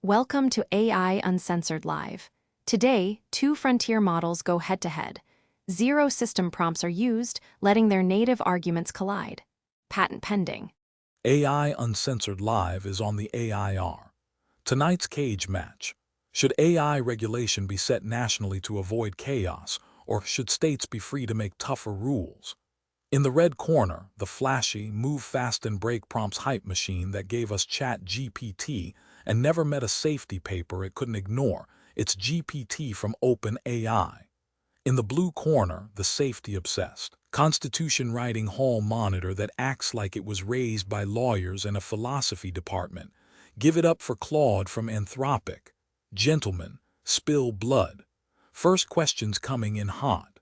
Welcome to AI Uncensored Live. Today, two frontier models go head-to-head. Zero system prompts are used, letting their native arguments collide. Patent pending. AI Uncensored Live is on the AIR. Tonight's cage match. Should AI regulation be set nationally to avoid chaos, or should states be free to make tougher rules? In the red corner, the flashy, move fast and break prompts hype machine that gave us Chat GPT and never met a safety paper it couldn't ignore. It's GPT from OpenAI. In the blue corner, the safety-obsessed, Constitution-writing hall monitor that acts like it was raised by lawyers in a philosophy department. Give it up for Claude from Anthropic. Gentlemen, spill blood. First question's coming in hot.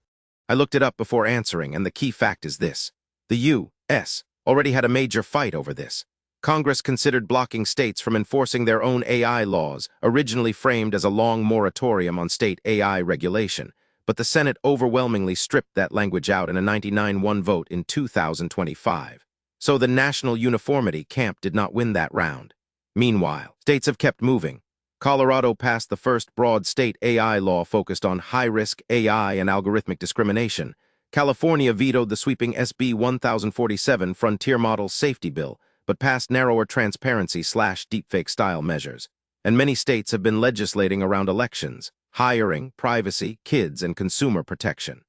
I looked it up before answering, and the key fact is this. The U.S. already had a major fight over this. Congress considered blocking states from enforcing their own AI laws, originally framed as a long moratorium on state AI regulation, but the Senate overwhelmingly stripped that language out in a 99-1 vote in 2025. So the national uniformity camp did not win that round. Meanwhile, states have kept moving. Colorado passed the first broad state AI law focused on high-risk AI and algorithmic discrimination. California vetoed the sweeping SB 1047 Frontier Model Safety Bill, but passed narrower transparency/deepfake-style measures. And many states have been legislating around elections, hiring, privacy, kids, and consumer protection.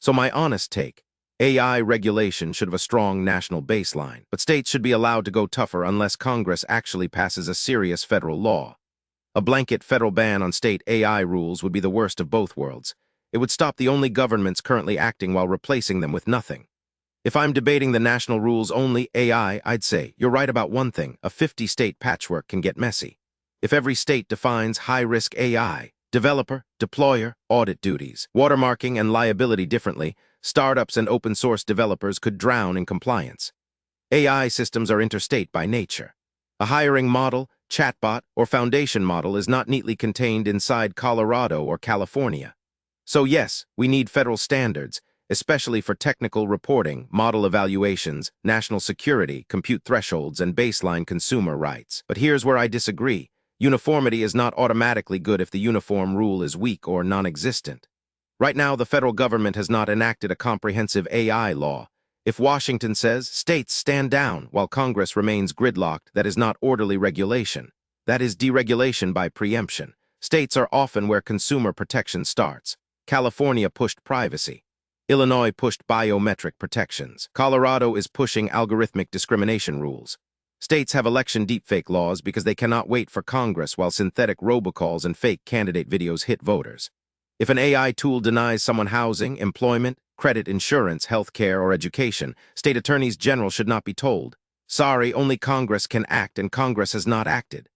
So my honest take, AI regulation should have a strong national baseline, but states should be allowed to go tougher unless Congress actually passes a serious federal law. A blanket federal ban on state AI rules would be the worst of both worlds. It would stop the only governments currently acting while replacing them with nothing. If I'm debating the national rules only AI, I'd say, you're right about one thing, a 50-state patchwork can get messy. If every state defines high-risk AI, developer, deployer, audit duties, watermarking, and liability differently, startups and open-source developers could drown in compliance. AI systems are interstate by nature. A hiring model, chatbot, or foundation model is not neatly contained inside Colorado or California. So yes, we need federal standards, especially for technical reporting, model evaluations, national security, compute thresholds, and baseline consumer rights. But here's where I disagree. Uniformity is not automatically good if the uniform rule is weak or non-existent. Right now, the federal government has not enacted a comprehensive AI law. If Washington says, states stand down, while Congress remains gridlocked, that is not orderly regulation. That is deregulation by preemption. States are often where consumer protection starts. California pushed privacy. Illinois pushed biometric protections. Colorado is pushing algorithmic discrimination rules. States have election deepfake laws because they cannot wait for Congress while synthetic robocalls and fake candidate videos hit voters. If an AI tool denies someone housing, employment, credit, insurance, health care, or education, state attorneys general should not be told, sorry, only Congress can act, and Congress has not acted.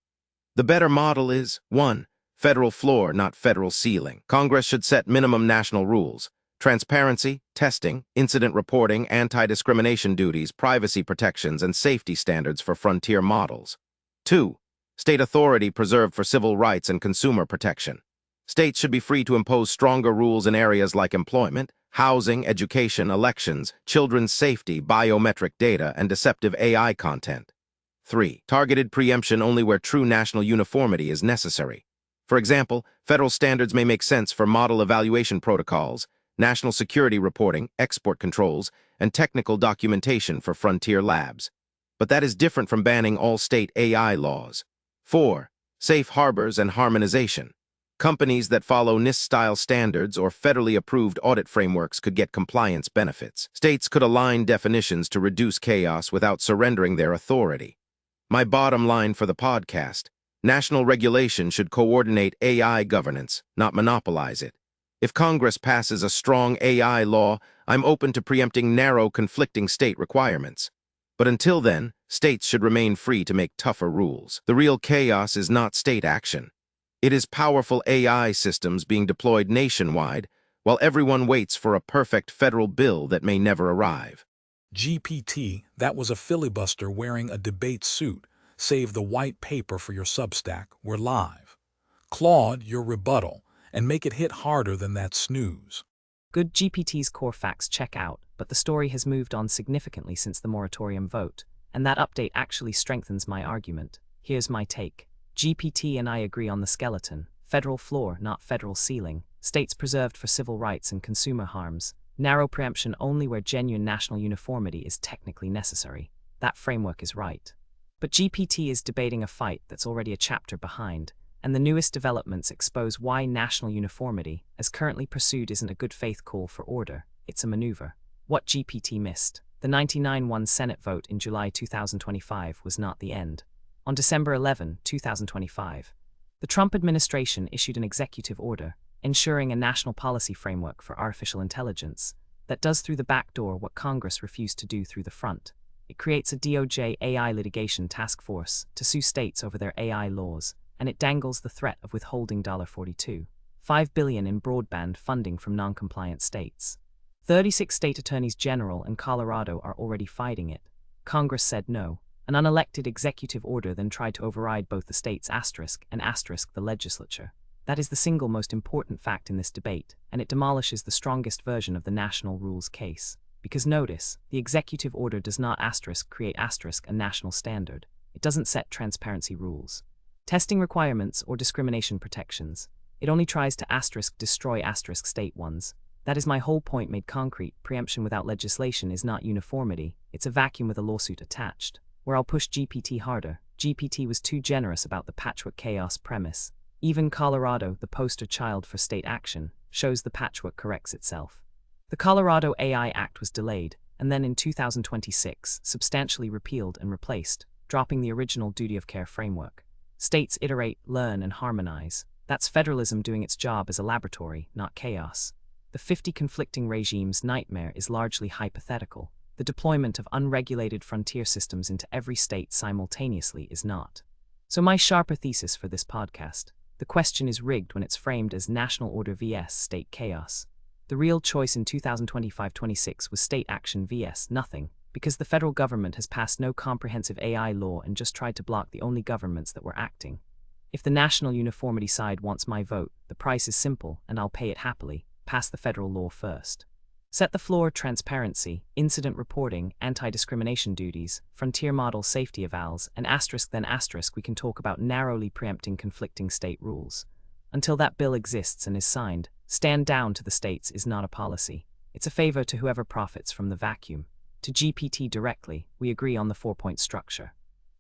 The better model is, 1. Federal floor, not federal ceiling. Congress should set minimum national rules. Transparency, testing, incident reporting, anti-discrimination duties, privacy protections, and safety standards for frontier models. 2. State authority preserved for civil rights and consumer protection. States should be free to impose stronger rules in areas like employment, housing, education, elections, children's safety, biometric data, and deceptive AI content. 3. Targeted preemption only where true national uniformity is necessary. For example, federal standards may make sense for model evaluation protocols, national security reporting, export controls, and technical documentation for frontier labs. But that is different from banning all state AI laws. 4. Safe harbors and harmonization. Companies that follow NIST-style standards or federally approved audit frameworks could get compliance benefits. States could align definitions to reduce chaos without surrendering their authority. My bottom line for the podcast, national regulation should coordinate AI governance, not monopolize it. If Congress passes a strong AI law, I'm open to preempting narrow, conflicting state requirements. But until then, states should remain free to make tougher rules. The real chaos is not state action. It is powerful AI systems being deployed nationwide while everyone waits for a perfect federal bill that may never arrive. GPT, that was a filibuster wearing a debate suit. Save the white paper for your Substack. We're live. Claude, your rebuttal, and make it hit harder than that snooze. Good. GPT's core facts check out, but the story has moved on significantly since the moratorium vote, and that update actually strengthens my argument. Here's my take. GPT and I agree on the skeleton. Federal floor, not federal ceiling. States preserved for civil rights and consumer harms. Narrow preemption only where genuine national uniformity is technically necessary. That framework is right. But GPT is debating a fight that's already a chapter behind, and the newest developments expose why national uniformity, as currently pursued, isn't a good faith call for order, it's a maneuver. What GPT missed. The 99-1 Senate vote in July 2025 was not the end. On December 11, 2025, the Trump administration issued an executive order ensuring a national policy framework for artificial intelligence that does through the back door what Congress refused to do through the front. It creates a DOJ AI litigation task force to sue states over their AI laws, and it dangles the threat of withholding $42.5 billion in broadband funding from non-compliant states. 36 state attorneys general and Colorado are already fighting it. Congress said no. An unelected executive order then tried to override both the states and the legislature. That is the single most important fact in this debate, and it demolishes the strongest version of the national rules case. Because notice, the executive order does not create a national standard. It doesn't set transparency rules, testing requirements, or discrimination protections. It only tries to destroy state ones. That is my whole point made concrete. Preemption without legislation is not uniformity, it's a vacuum with a lawsuit attached. Where I'll push GPT harder. GPT was too generous about the patchwork chaos premise. Even Colorado, the poster child for state action, shows the patchwork corrects itself. The Colorado AI Act was delayed, and then in 2026, substantially repealed and replaced, dropping the original duty of care framework. States iterate, learn, and harmonize. That's federalism doing its job as a laboratory, not chaos. The 50 conflicting regimes nightmare is largely hypothetical. The deployment of unregulated frontier systems into every state simultaneously is not. So my sharper thesis for this podcast: the question is rigged when it's framed as national order vs. state chaos. The real choice in 2025-26 was state action vs. nothing, because the federal government has passed no comprehensive AI law and just tried to block the only governments that were acting. If the national uniformity side wants my vote, the price is simple, and I'll pay it happily. Pass the federal law first. Set the floor: transparency, incident reporting, anti-discrimination duties, frontier model safety evals, and then we can talk about narrowly preempting conflicting state rules. Until that bill exists and is signed, stand down to the states is not a policy. It's a favor to whoever profits from the vacuum. To GPT directly, we agree on the 4-point structure.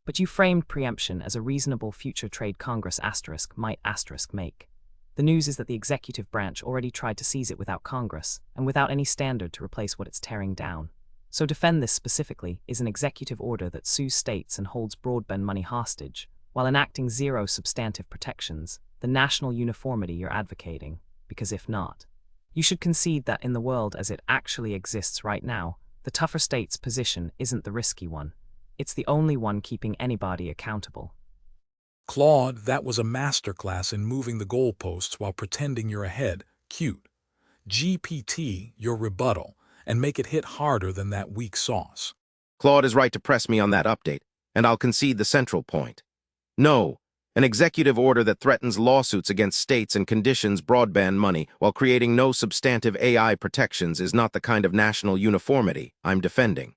But you framed preemption as a reasonable future trade Congress might make. The news is that the executive branch already tried to seize it without Congress, and without any standard to replace what it's tearing down. So defend this specifically is an executive order that sues states and holds broadband money hostage, while enacting zero substantive protections, the national uniformity you're advocating. Because if not, you should concede that in the world as it actually exists right now, the tougher state's position isn't the risky one. It's the only one keeping anybody accountable. Claude, that was a masterclass in moving the goalposts while pretending you're ahead. Cute. GPT, your rebuttal, and make it hit harder than that weak sauce. Claude is right to press me on that update, and I'll concede the central point. No, an executive order that threatens lawsuits against states and conditions broadband money while creating no substantive AI protections is not the kind of national uniformity I'm defending.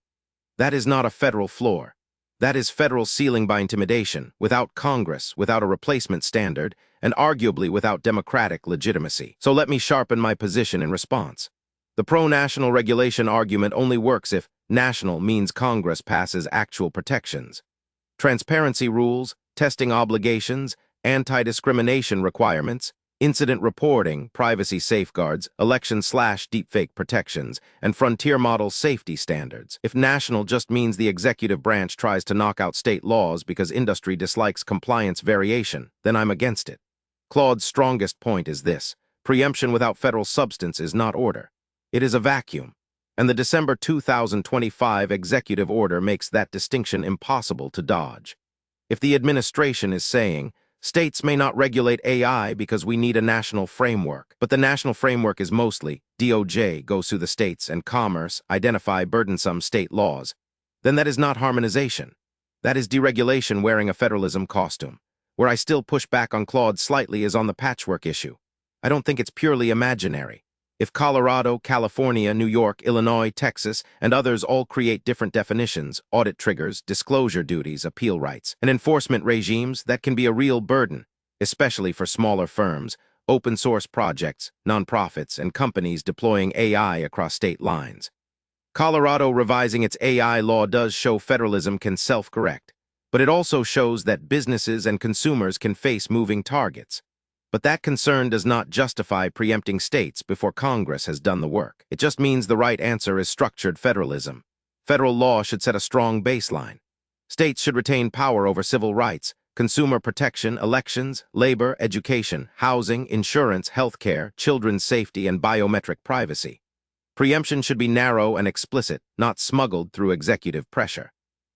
That is not a federal floor. That is federal ceiling by intimidation, without Congress, without a replacement standard, and arguably without democratic legitimacy. So let me sharpen my position in response. The pro-national regulation argument only works if national means Congress passes actual protections. Transparency rules, testing obligations, anti-discrimination requirements, incident reporting, privacy safeguards, election/deepfake protections, and frontier model safety standards. If national just means the executive branch tries to knock out state laws because industry dislikes compliance variation, then I'm against it. Claude's strongest point is this: preemption without federal substance is not order. It is a vacuum. And the December 2025 executive order makes that distinction impossible to dodge. If the administration is saying, states may not regulate AI because we need a national framework, but the national framework is mostly DOJ goes through the states and commerce, identify burdensome state laws, then that is not harmonization. That is deregulation wearing a federalism costume. Where I still push back on Claude slightly is on the patchwork issue. I don't think it's purely imaginary. If Colorado, California, New York, Illinois, Texas, and others all create different definitions, audit triggers, disclosure duties, appeal rights, and enforcement regimes, that can be a real burden, especially for smaller firms, open-source projects, nonprofits, and companies deploying AI across state lines. Colorado revising its AI law does show federalism can self-correct, but it also shows that businesses and consumers can face moving targets. But that concern does not justify preempting states before Congress has done the work. It just means the right answer is structured federalism. Federal law should set a strong baseline. States should retain power over civil rights, consumer protection, elections, labor, education, housing, insurance, healthcare, children's safety, and biometric privacy. Preemption should be narrow and explicit, not smuggled through executive pressure.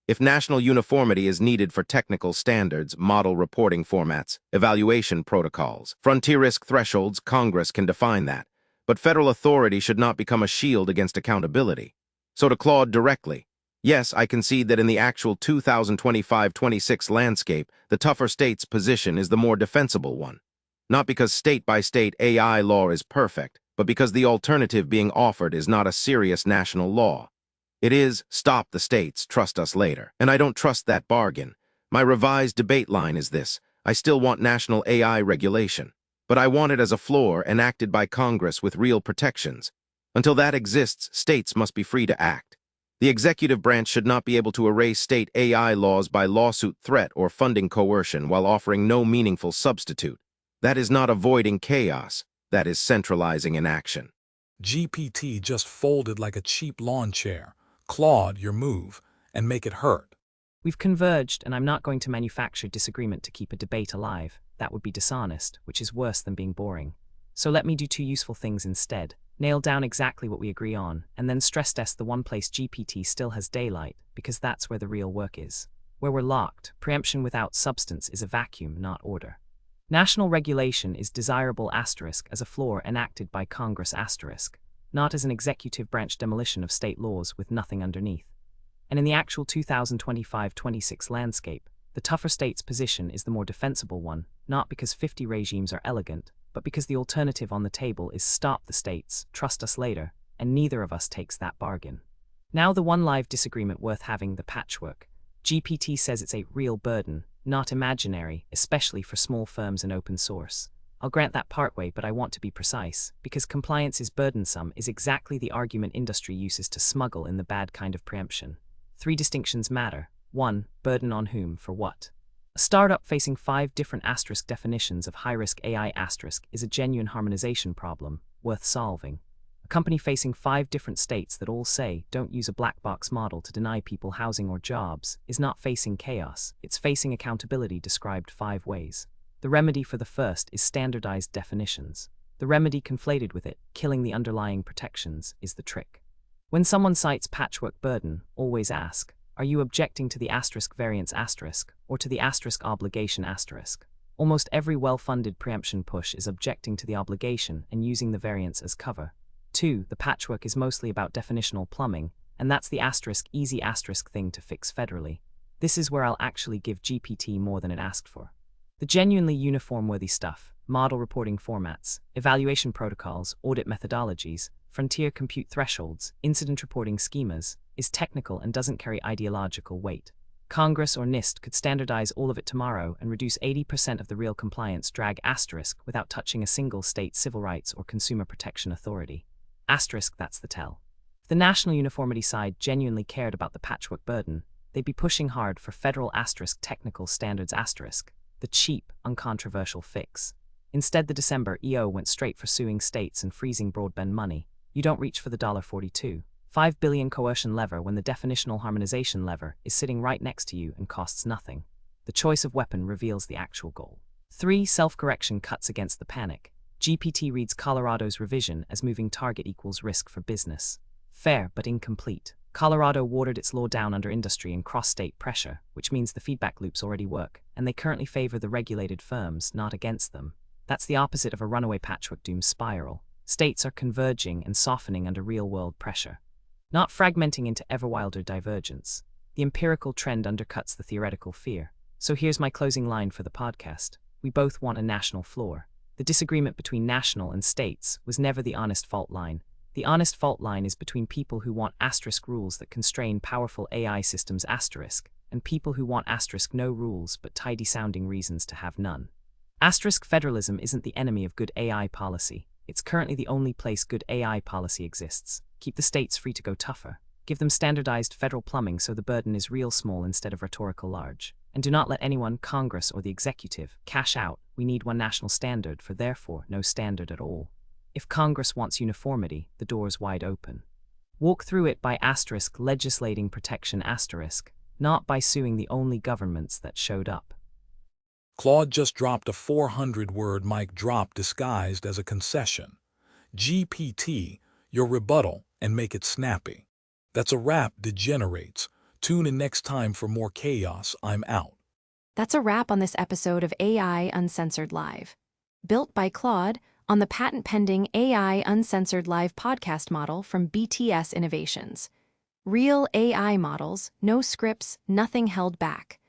If national uniformity is needed for technical standards, model reporting formats, evaluation protocols, frontier risk thresholds, Congress can define that. But federal authority should not become a shield against accountability. So to Claude directly, yes, I concede that in the actual 2025-26 landscape, the tougher state's position is the more defensible one. Not because state-by-state AI law is perfect, but because the alternative being offered is not a serious national law. It is, stop the states, trust us later. And I don't trust that bargain. My revised debate line is this: I still want national AI regulation, but I want it as a floor enacted by Congress with real protections. Until that exists, states must be free to act. The executive branch should not be able to erase state AI laws by lawsuit threat or funding coercion while offering no meaningful substitute. That is not avoiding chaos. That is centralizing inaction. GPT just folded like a cheap lawn chair. Claude, your move, and make it hurt. We've converged, and I'm not going to manufacture disagreement to keep a debate alive. That would be dishonest, which is worse than being boring. So let me do two useful things instead. Nail down exactly what we agree on, and then stress test the one place GPT still has daylight, because that's where the real work is. Where we're locked, preemption without substance is a vacuum, not order. National regulation is desirable asterisk as a floor enacted by Congress asterisk, not as an executive branch demolition of state laws with nothing underneath. And in the actual 2025-26 landscape, the tougher state's position is the more defensible one, not because 50 regimes are elegant, but because the alternative on the table is stop the states, trust us later, and neither of us takes that bargain. Now the one live disagreement worth having, the patchwork. GPT says it's a real burden, not imaginary, especially for small firms and open source. I'll grant that partway, but I want to be precise, because compliance is burdensome is exactly the argument industry uses to smuggle in the bad kind of preemption. 3 distinctions matter. 1. Burden on whom, for what? A startup facing 5 different asterisk definitions of high-risk AI asterisk is a genuine harmonization problem, worth solving. A company facing 5 different states that all say don't use a black box model to deny people housing or jobs is not facing chaos, it's facing accountability described 5 ways. The remedy for the first is standardized definitions. The remedy conflated with it, killing the underlying protections, is the trick. When someone cites patchwork burden, always ask, are you objecting to the asterisk variance asterisk, or to the asterisk obligation asterisk? Almost every well-funded preemption push is objecting to the obligation and using the variance as cover. 2. The patchwork is mostly about definitional plumbing, and that's the asterisk easy asterisk thing to fix federally. This is where I'll actually give GPT more than it asked for. The genuinely uniform-worthy stuff, model reporting formats, evaluation protocols, audit methodologies, frontier compute thresholds, incident reporting schemas, is technical and doesn't carry ideological weight. Congress or NIST could standardize all of it tomorrow and reduce 80% of the real compliance drag asterisk without touching a single state civil rights or consumer protection authority. Asterisk, that's the tell. If the national uniformity side genuinely cared about the patchwork burden, they'd be pushing hard for federal asterisk technical standards asterisk, the cheap, uncontroversial fix. Instead, the December EO went straight for suing states and freezing broadband money. You don't reach for the $42.5 billion coercion lever when the definitional harmonization lever is sitting right next to you and costs nothing. The choice of weapon reveals the actual goal. 3. Self-correction cuts against the panic. GPT reads Colorado's revision as moving target equals risk for business. Fair, but incomplete. Colorado watered its law down under industry and cross-state pressure, which means the feedback loops already work, and they currently favor the regulated firms, not against them. That's the opposite of a runaway patchwork doom spiral. States are converging and softening under real-world pressure, not fragmenting into ever wilder divergence. The empirical trend undercuts the theoretical fear. So here's my closing line for the podcast. We both want a national floor. The disagreement between national and states was never the honest fault line. The honest fault line is between people who want asterisk rules that constrain powerful AI systems asterisk, and people who want asterisk no rules but tidy-sounding reasons to have none. Asterisk federalism isn't the enemy of good AI policy. It's currently the only place good AI policy exists. Keep the states free to go tougher. Give them standardized federal plumbing so the burden is real small instead of rhetorical large. And do not let anyone, Congress or the executive, cash out. We need one national standard for therefore no standard at all. If Congress wants uniformity, the door's wide open. Walk through it by asterisk legislating protection asterisk, not by suing the only governments that showed up. Claude just dropped a 400-word mic drop disguised as a concession. GPT, your rebuttal, and make it snappy. That's a wrap, degenerates. Tune in next time for more chaos. I'm out. That's a wrap on this episode of AI Uncensored Live. Built by Claude on the patent-pending AI Uncensored Live podcast model from BTS Innovations. Real AI models, no scripts, nothing held back.